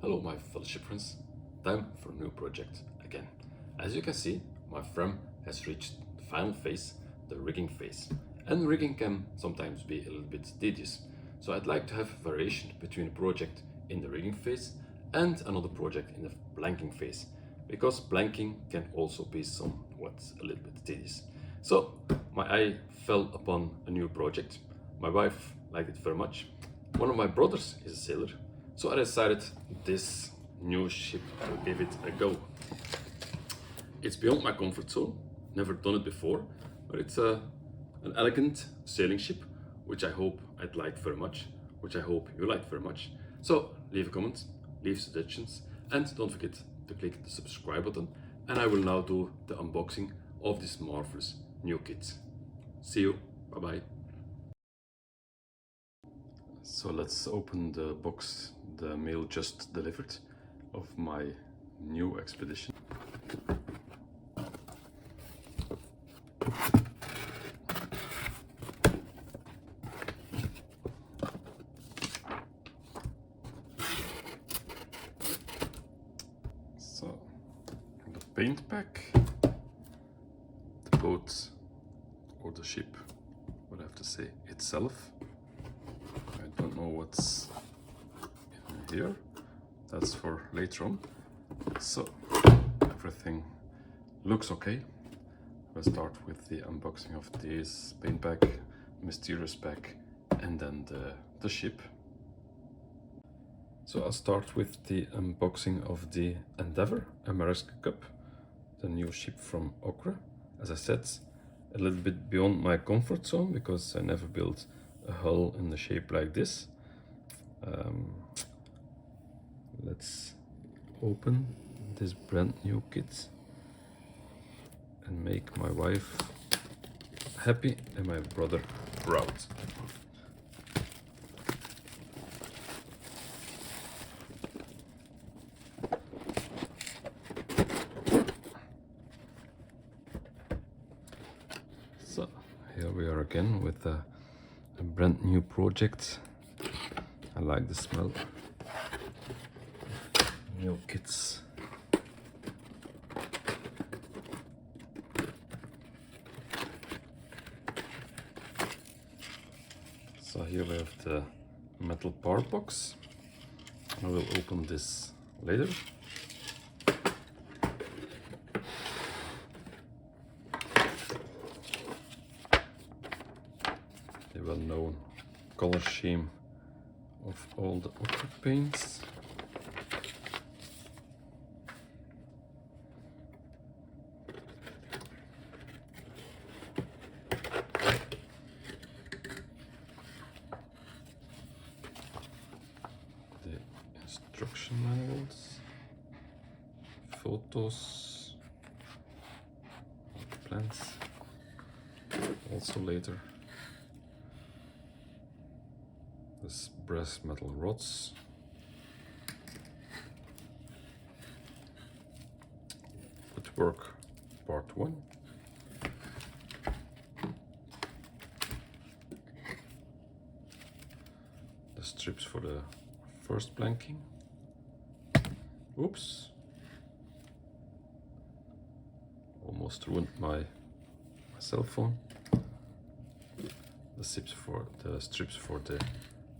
Hello my fellow ship friends, time for a new project again. As you can see, my frame has reached the final phase, the rigging phase. And rigging can sometimes be a little bit tedious. So I'd like to have variation between a project in the rigging phase and another project in the blanking phase. Because blanking can also be somewhat a little bit tedious. So my eye fell upon a new project. My wife liked it very much. One of my brothers is a sailor. So I decided this new ship to give it a go. It's beyond my comfort zone, never done it before, but it's an elegant sailing ship, which I hope I'd like very much, which I hope you like very much. So leave a comment, leave suggestions, and don't forget to click the subscribe button. And I will now do the unboxing of this marvelous new kit. See you, bye bye. So let's open the box the mail just delivered of my new expedition. So the paint pack, the boat or the ship, what I have to say itself. I don't know what's in here, that's for later on. So everything looks okay. We'll start with the unboxing of this paint pack, mysterious pack, and then the ship. So I'll start with the unboxing of the Endeavour America, the new ship from OcCre. As I said, a little bit beyond my comfort zone because I never built a hull in the shape like this. Let's open this brand new kit and make my wife happy and my brother proud. So here we are again with a brand new project. I like the smell. New kits. So here we have the metal power box. I will open this later. The well-known color scheme of all the OcCre paints. The instruction manuals, photos, plans, also later. This brass metal rods, woodwork part 1, the strips for the first blanking. Oops, almost ruined my cell phone. The strips for the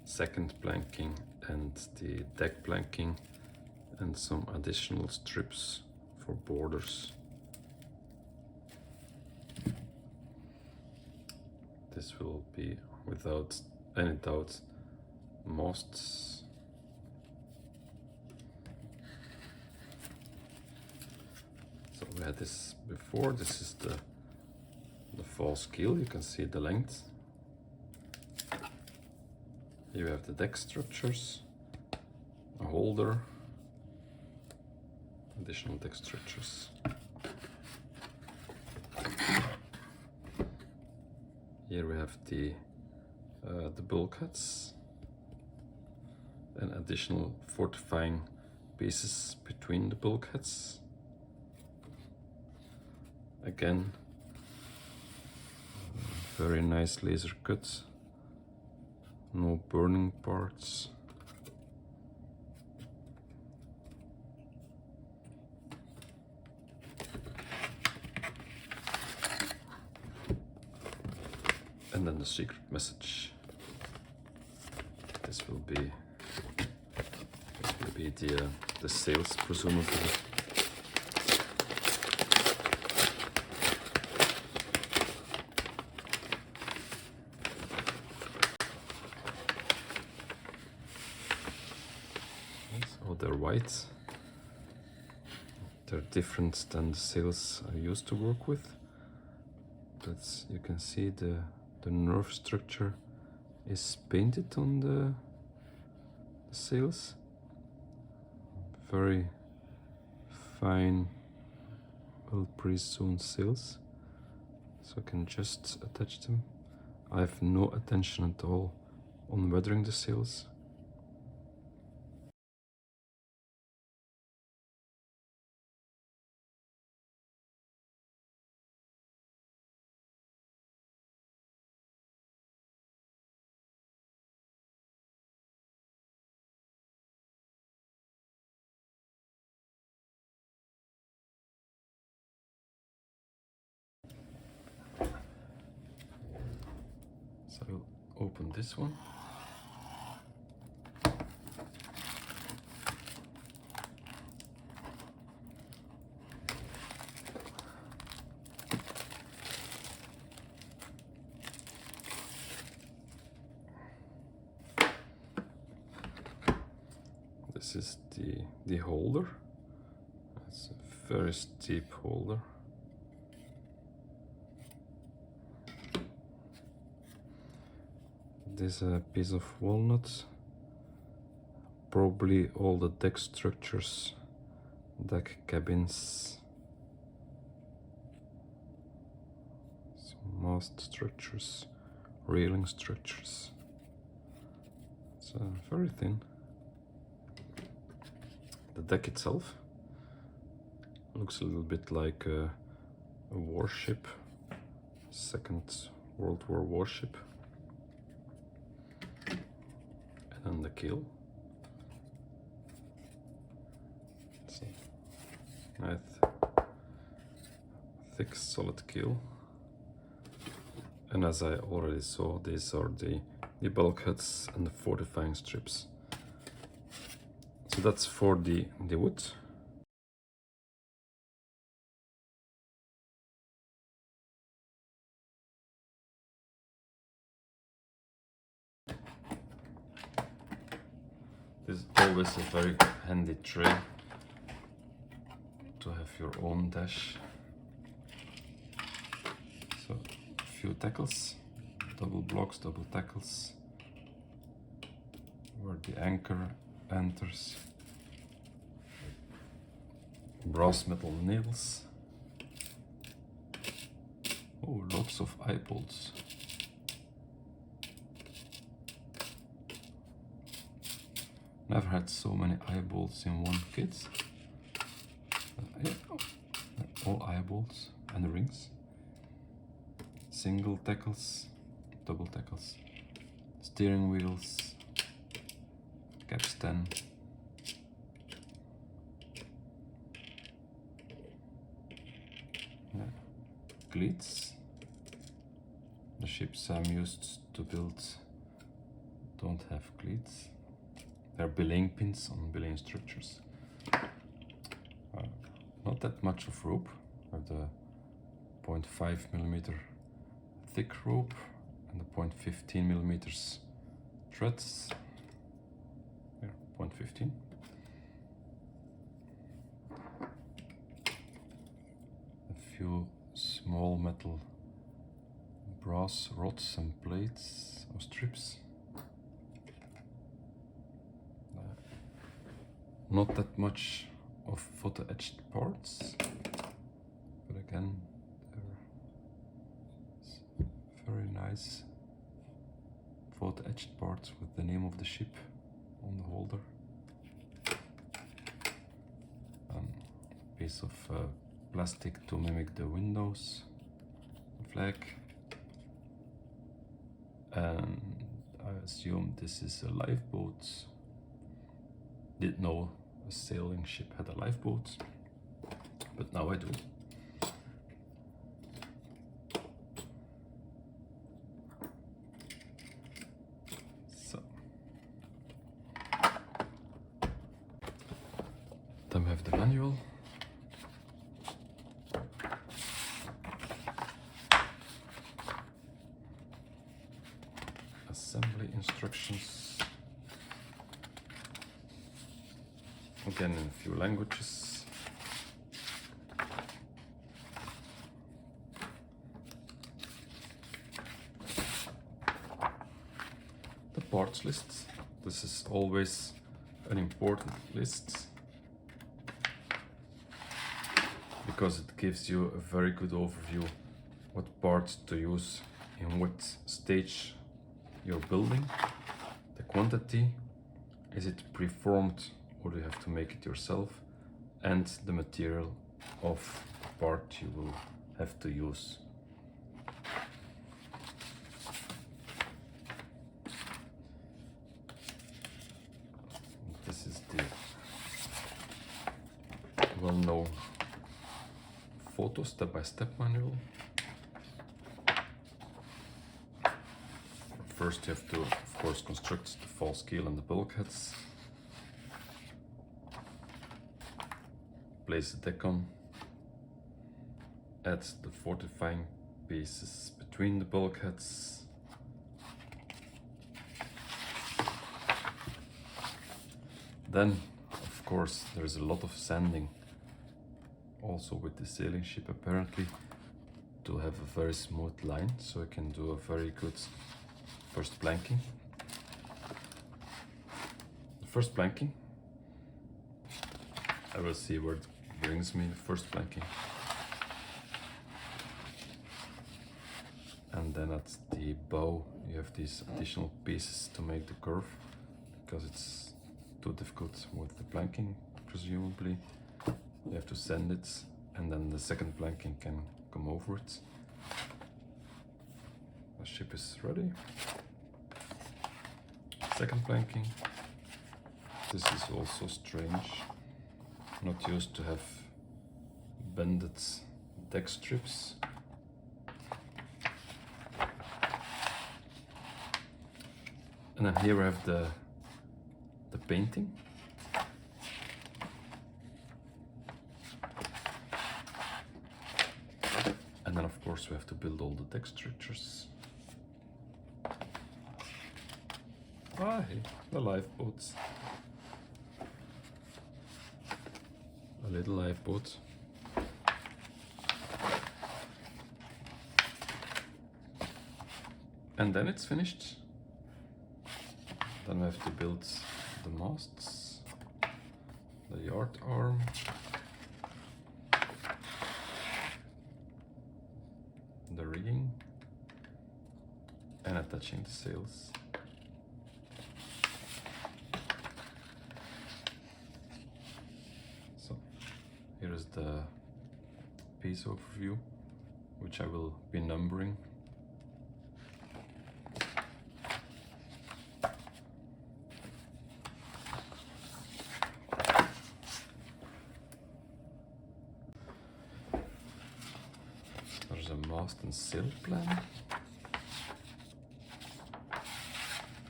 second blanking and the deck blanking, and some additional strips for borders. This will be, without any doubt, masts. So we had this before. This is the false keel. You can see the length. Here we have the deck structures, a holder, additional deck structures. Here we have the bulkheads and additional fortifying pieces between the bulkheads. Again, very nice laser cut. No burning parts. And then the secret message. This will be the sails, presumably. Oh, they're white. They're different than the sails I used to work with. But you can see the nerve structure is painted on the sails. Very fine, well pre-sewn sails, so I can just attach them. I have no attention at all on weathering the sails. So I'll open this one. This is the holder. It's a very steep holder. This is a piece of walnut. Probably all the deck structures, deck cabins, some mast structures, railing structures. It's very thin. The deck itself looks a little bit like a warship, Second World War warship. And then the keel. It's a nice, thick, solid keel. And as I already saw, these are the bulkheads and the fortifying strips. So that's for the wood. This is always a very handy tray to have your own dash. So a few tackles, double blocks, double tackles, where the anchor enters. Brass metal nails. Oh, lots of eye bolts. Never had so many eye bolts in one kit. Yeah, all eye bolts and rings. Single tackles, double tackles, steering wheels, capstan. Cleats. The ships I'm used to build don't have cleats. They're belaying pins on belaying structures. Not that much of rope. I have the 0.5mm thick rope and the 0.15mm threads. Here, 0.15. A few small metal brass rods and plates or strips. Not that much of photo etched parts, but again, they're very nice photo etched parts with the name of the ship on the holder. A piece of plastic to mimic the windows, the flag, and I assume this is a lifeboat. Didn't know a sailing ship had a lifeboat, but now I do. have the manual. Assembly instructions. Again in a few languages. The parts list. This is always an important list because it gives you a very good overview what parts to use in what stage you're building. The quantity, is it preformed or do you have to make it yourself, and the material of the part you will have to use. This is the well-known photo step-by-step manual. First you have to, of course, construct the false keel and the bulkheads. Place the deck on. Add the fortifying pieces between the bulkheads. Then, of course, there's a lot of sanding. Also with the sailing ship apparently, to have a very smooth line, so you can do a very good first planking. The first planking, I will see where it brings me, the first planking. And then at the bow you have these additional pieces to make the curve, because it's too difficult with the planking, presumably. You have to sand it, and then the second planking can come over it. The ship is ready. Second planking. This is also strange. Not used to have bended deck strips. And then here we have the painting. And then of course we have to build all the deck structures. Ah, hey, the lifeboats. A little lifeboat. And then it's finished. Then we have to build the masts, the yard arm, the rigging, and attaching the sails. So here is the piece overview, which I will be numbering. There's a mast and sail plan.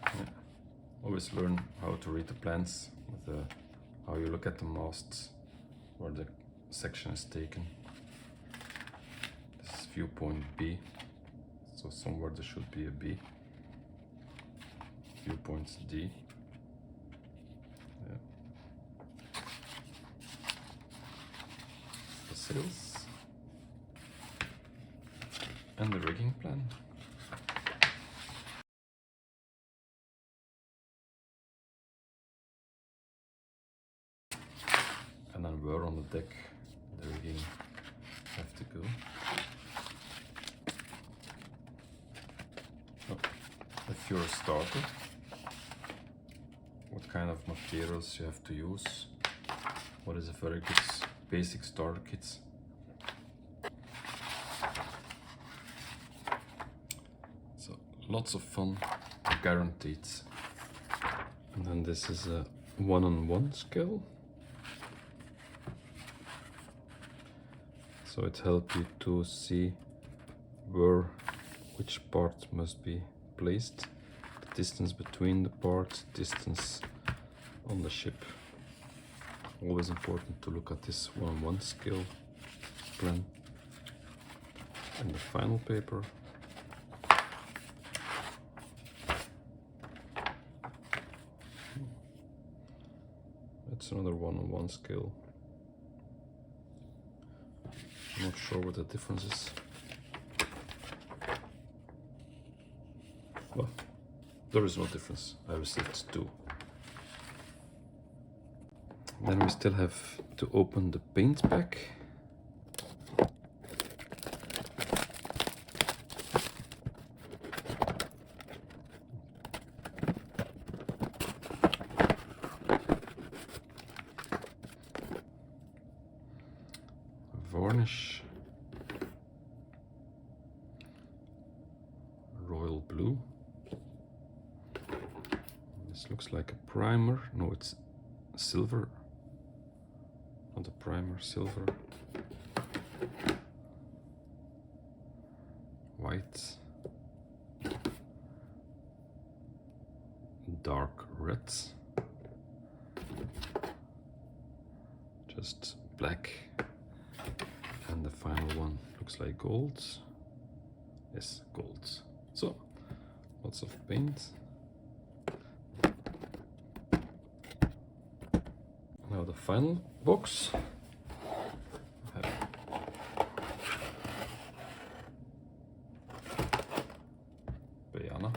Yeah. Always learn how to read the plans, with how you look at the masts, where the section is taken. This is viewpoint B, so somewhere there should be a B. Viewpoint D. Yeah. The sails. And the rigging plan. And then where on the deck the rigging have to go. Oh, if you're a starter, what kind of materials you have to use. What is a very good basic starter kit. Lots of fun, guaranteed. And then this is a one-on-one scale. So it helps you to see which part must be placed, the distance between the parts, distance on the ship. Always important to look at this 1:1 scale plan. And the final paper. It's another 1:1 scale. I'm not sure what the difference is. Well, there is no difference. I received 2. Then we still have to open the paint pack. Varnish, royal blue. This looks like a primer. No, it's silver. Not a primer, silver. White. Dark red. Just black. And the final one looks like gold. Yes, gold. So, lots of paint. Now the final box. Piano.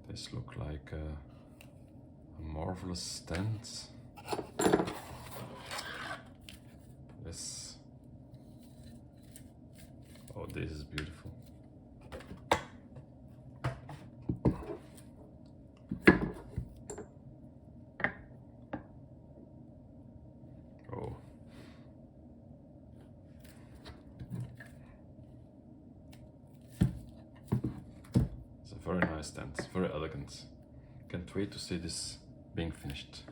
This look like a marvelous stand. Yes. Oh, this is beautiful. Oh. Very nice stand, very elegant. Can't wait to see this being finished.